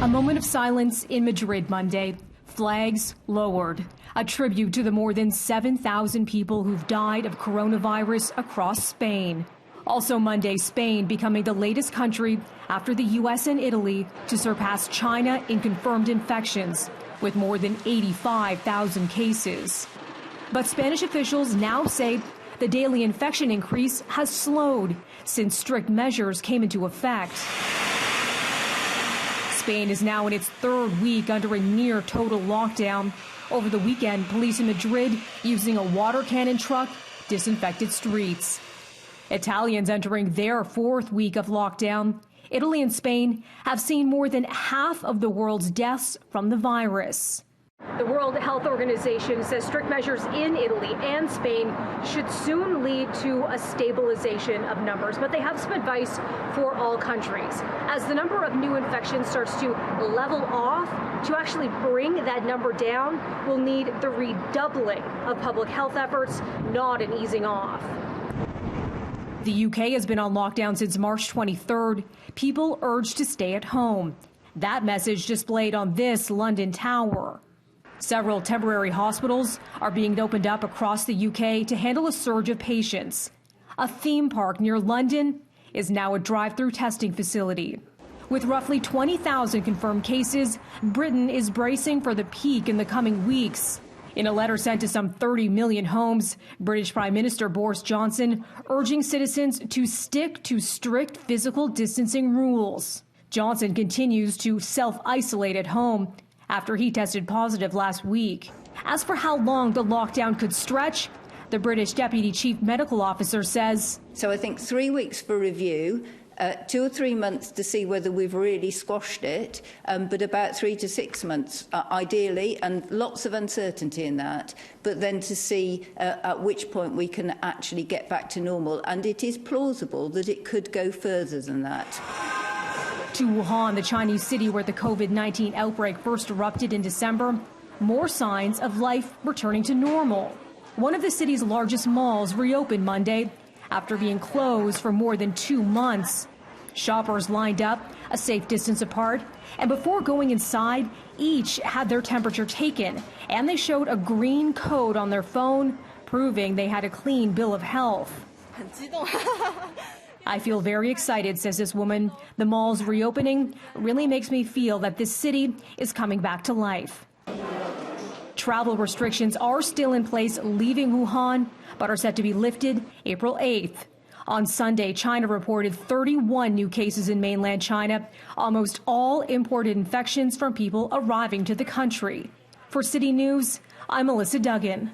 A moment of silence in Madrid Monday. Flags lowered. A tribute to the more than 7,000 people who've died of coronavirus across Spain. Also Monday, Spain becoming the latest country after the U.S. and Italy to surpass China in confirmed infections, with more than 85,000 cases. But Spanish officials now say the daily infection increase has slowed since strict measures came into effect. Spain is now in its third week under a near total lockdown. Over the weekend, police in Madrid, using a water cannon truck, disinfected streets. Italians entering their fourth week of lockdown. Italy and Spain have seen more than half of the world's deaths from the virus. The World Health Organization says strict measures in Italy and Spain should soon lead to a stabilization of numbers, but they have some advice for all countries. As the number of new infections starts to level off, to actually bring that number down, we'll need the redoubling of public health efforts, not an easing off. The UK has been on lockdown since March 23rd. People urged to stay at home. That message displayed on this London tower. Several temporary hospitals are being opened up across the UK to handle a surge of patients. A theme park near London is now a drive-through testing facility. With roughly 20,000 confirmed cases, Britain is bracing for the peak in the coming weeks. In a letter sent to some 30 million homes, British Prime Minister Boris Johnson urging citizens to stick to strict physical distancing rules. Johnson continues to self-isolate at home after he tested positive last week. As for how long the lockdown could stretch, the British Deputy Chief Medical Officer says, So I think 3 weeks for review, 2 or 3 months to see whether we've really squashed it, but about 3 to 6 months, ideally, and lots of uncertainty in that, but then to see at which point we can actually get back to normal. And it is plausible that it could go further than that. To Wuhan, the Chinese city where the COVID-19 outbreak first erupted in December, more signs of life returning to normal. One of the city's largest malls reopened Monday after being closed for more than 2 months. Shoppers lined up a safe distance apart, and before going inside, each had their temperature taken, and they showed a green code on their phone, proving they had a clean bill of health. I feel very excited, says this woman. The mall's reopening really makes me feel that this city is coming back to life. Travel restrictions are still in place leaving Wuhan, but are set to be lifted April 8th. On Sunday, China reported 31 new cases in mainland China, almost all imported infections from people arriving to the country. For City News, I'm Melissa Duggan.